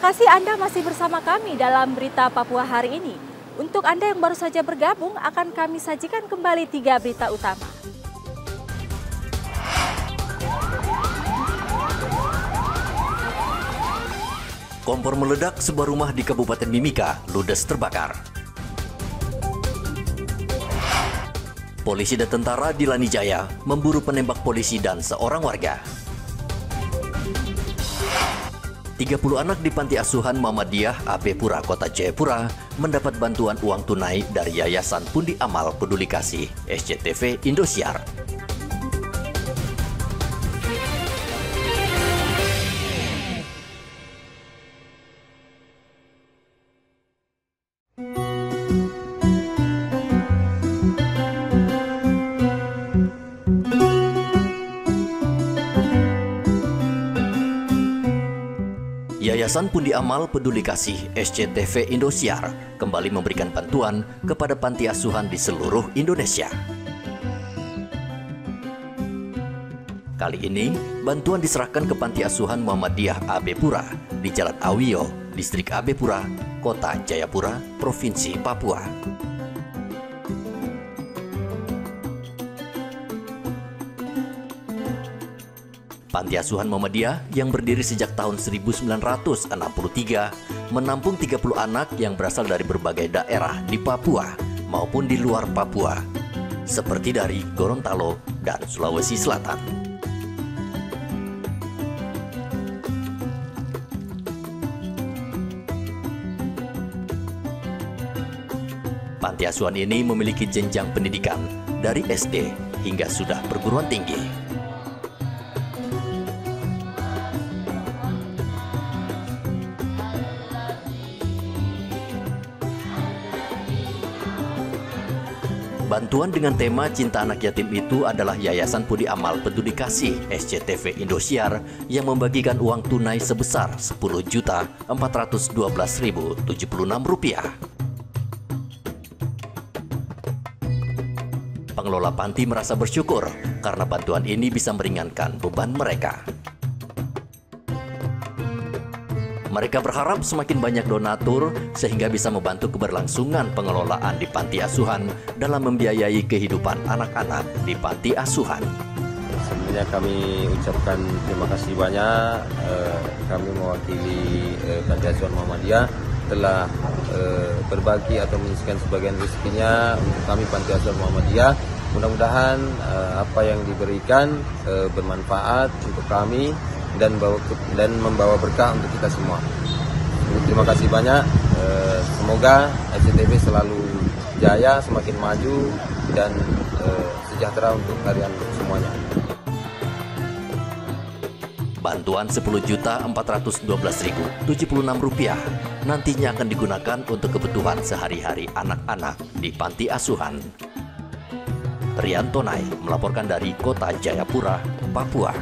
kasih Anda masih bersama kami dalam Berita Papua hari ini. Untuk Anda yang baru saja bergabung, akan kami sajikan kembali 3 berita utama. Kompor meledak sebuah rumah di Kabupaten Mimika, ludes terbakar. Polisi dan tentara di Lanijaya memburu penembak polisi dan seorang warga. 30 anak di Panti Asuhan Muhammadiyah AB Pura, Kota Jayapura mendapat bantuan uang tunai dari Yayasan Pundi Amal Peduli Kasih SCTV Indosiar. Yayasan Pundi Amal Peduli Kasih SCTV Indosiar kembali memberikan bantuan kepada panti asuhan di seluruh Indonesia. Kali ini, bantuan diserahkan ke Panti Asuhan Muhammadiyah AB Pura di Jalan Awiyo, Distrik AB Pura, Kota Jayapura, Provinsi Papua. Panti Asuhan Muhammadiyah yang berdiri sejak tahun 1963 menampung 30 anak yang berasal dari berbagai daerah di Papua maupun di luar Papua, seperti dari Gorontalo dan Sulawesi Selatan. Panti Asuhan ini memiliki jenjang pendidikan dari SD hingga sudah perguruan tinggi. Bantuan dengan tema Cinta Anak Yatim itu adalah Yayasan Pundi Amal Peduli Kasih SCTV Indosiar yang membagikan uang tunai sebesar Rp10.412.076. Pengelola panti merasa bersyukur karena bantuan ini bisa meringankan beban mereka. Mereka berharap semakin banyak donatur sehingga bisa membantu keberlangsungan pengelolaan di panti asuhan dalam membiayai kehidupan anak-anak di panti asuhan. Sebelumnya kami ucapkan terima kasih banyak. Kami mewakili Panti Asuhan Muhammadiyah telah berbagi atau menyisikan sebagian rezekinya untuk kami Panti Asuhan Muhammadiyah. Mudah-mudahan apa yang diberikan bermanfaat untuk kami dan membawa berkah untuk kita semua. Terima kasih banyak. Semoga SCTV selalu jaya, semakin maju dan sejahtera untuk kalian semuanya. Bantuan Rp10.412.076 nantinya akan digunakan untuk kebutuhan sehari-hari anak-anak di panti asuhan. Rian Tonai melaporkan dari Kota Jayapura, Papua.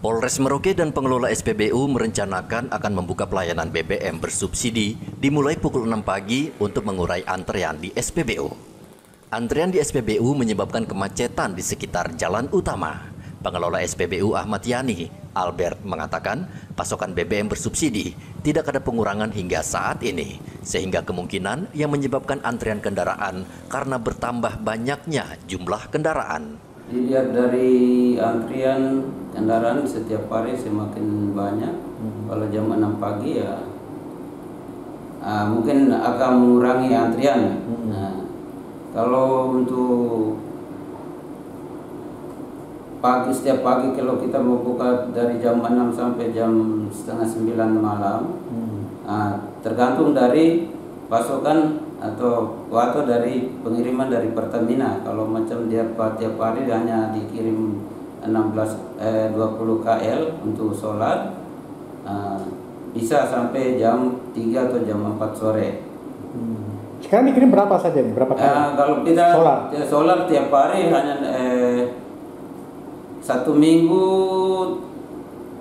Polres Merauke dan pengelola SPBU merencanakan akan membuka pelayanan BBM bersubsidi dimulai pukul 6 pagi untuk mengurai antrean di SPBU. Antrean di SPBU menyebabkan kemacetan di sekitar jalan utama. Pengelola SPBU Ahmad Yani, Albert, mengatakan pasokan BBM bersubsidi tidak ada pengurangan hingga saat ini, sehingga kemungkinan yang menyebabkan antrean kendaraan karena bertambah banyaknya jumlah kendaraan. Dilihat dari antrian kendaraan setiap hari semakin banyak. Kalau jam 6 pagi ya mungkin akan mengurangi antrian. Nah, kalau untuk pagi, setiap pagi kalau kita mau buka dari jam 6 sampai jam setengah 9 malam, tergantung dari pasokan atau dari pengiriman dari Pertamina. Kalau macam dia tiap hari hanya dikirim 20 KL untuk solar, bisa sampai jam 3 atau jam 4 sore. Sekarang dikirim berapa saja nih? Berapa kali? Kalau kita solar tiap hari hanya 1 minggu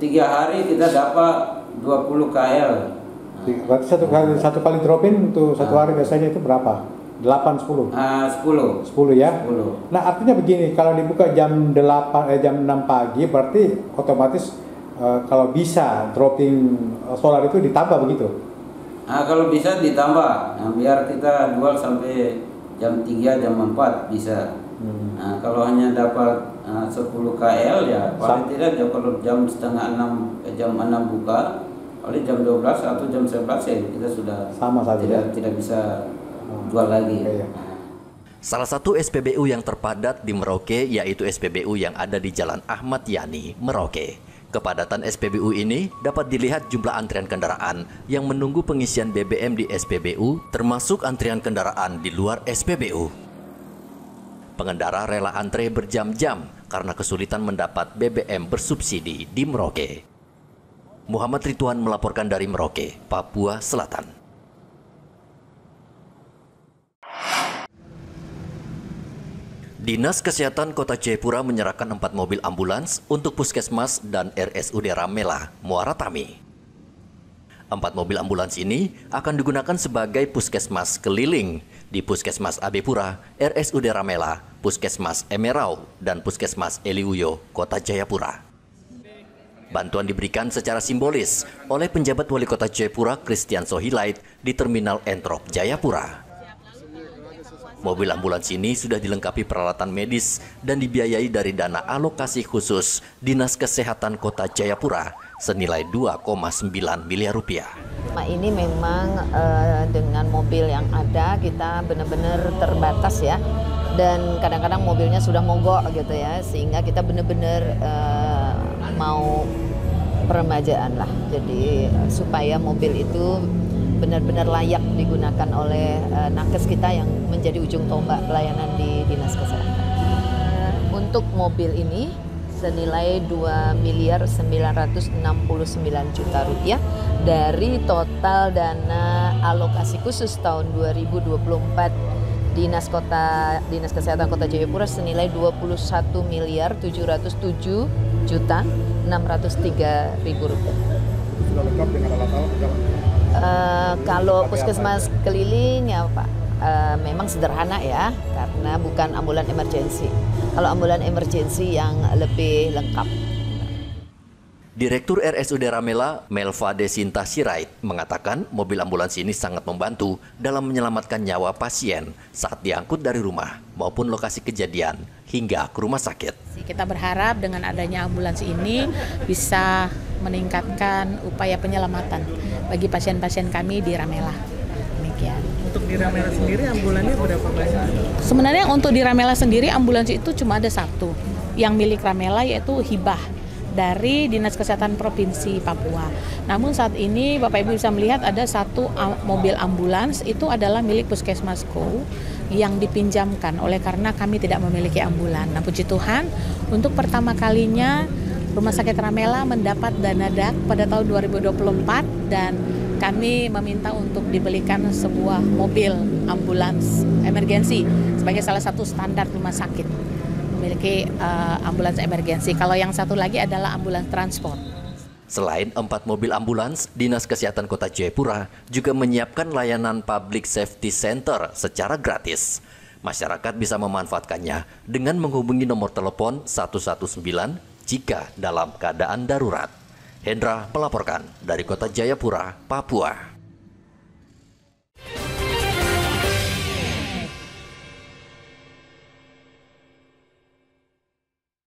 3 hari kita dapat 20 KL. Berarti satu kali drop-in untuk satu hari biasanya itu berapa? 8, 10? 10. 10 ya? 10. Nah artinya begini, kalau dibuka jam 6 pagi berarti otomatis kalau bisa dropping solar itu ditambah begitu? Kalau bisa ditambah, biar kita jual sampai jam 3, jam 4 bisa. Kalau hanya dapat 10 KL ya paling tidak kalau jam setengah 6, jam 6 buka, paling jam 12 atau jam 11 ya kita sudah sama saja tidak bisa jual lagi. Salah satu SPBU yang terpadat di Merauke yaitu SPBU yang ada di Jalan Ahmad Yani, Merauke. Kepadatan SPBU ini dapat dilihat jumlah antrian kendaraan yang menunggu pengisian BBM di SPBU, termasuk antrian kendaraan di luar SPBU. Pengendara rela antre berjam-jam karena kesulitan mendapat BBM bersubsidi di Merauke. Muhammad Ridwan melaporkan dari Merauke, Papua Selatan. Dinas Kesehatan Kota Jayapura menyerahkan 4 mobil ambulans untuk Puskesmas dan RSUD Ramela, Muara Tami. 4 mobil ambulans ini akan digunakan sebagai puskesmas keliling di Puskesmas Abepura, RSUD Ramela, Puskesmas Emerau, dan Puskesmas Eliuyo, Kota Jayapura. Bantuan diberikan secara simbolis oleh penjabat Wali Kota Jayapura, Christian Sohilait, di Terminal Entrop, Jayapura. Mobil ambulans ini sudah dilengkapi peralatan medis dan dibiayai dari dana alokasi khusus Dinas Kesehatan Kota Jayapura senilai 2,9 miliar rupiah. Ini memang dengan mobil yang ada kita benar-benar terbatas ya, dan kadang-kadang mobilnya sudah mogok gitu ya, sehingga kita benar-benar mau peremajaan lah. Jadi supaya mobil itu benar-benar layak digunakan oleh nakes kita yang menjadi ujung tombak pelayanan di Dinas Kesehatan. Untuk mobil ini senilai 2.969 juta rupiah dari total dana alokasi khusus tahun 2024 Dinas Kesehatan Kota Jayapura senilai 21.707 juta 603 ribu rupiah. Sudah lengkap dengan alat-alat? Kalau puskesmas keliling ya Pak, memang sederhana ya, karena bukan ambulan emergensi. Kalau ambulan emergensi yang lebih lengkap. Direktur RSUD Ramela, Melva Desinta Sirait, mengatakan mobil ambulans ini sangat membantu dalam menyelamatkan nyawa pasien saat diangkut dari rumah maupun lokasi kejadian hingga ke rumah sakit. Kita berharap dengan adanya ambulans ini bisa meningkatkan upaya penyelamatan bagi pasien-pasien kami di Ramela. Demikian. Untuk di Ramela sendiri ambulannya berapa banyak? Sebenarnya untuk di Ramela sendiri ambulans itu cuma ada satu yang milik Ramela, yaitu hibah dari Dinas Kesehatan Provinsi Papua. Namun saat ini Bapak Ibu bisa melihat ada satu mobil ambulans itu adalah milik Puskesmasko yang dipinjamkan oleh karena kami tidak memiliki ambulan. Nah puji Tuhan untuk pertama kalinya Rumah Sakit Ramela mendapat dana DAK pada tahun 2024 dan kami meminta untuk dibelikan sebuah mobil ambulans emergensi sebagai salah satu standar rumah sakit memiliki ambulans emergensi. Kalau yang satu lagi adalah ambulans transport. Selain 4 mobil ambulans, Dinas Kesehatan Kota Jayapura juga menyiapkan layanan Public Safety Center secara gratis. Masyarakat bisa memanfaatkannya dengan menghubungi nomor telepon 119 jika dalam keadaan darurat. Hendra melaporkan dari Kota Jayapura, Papua.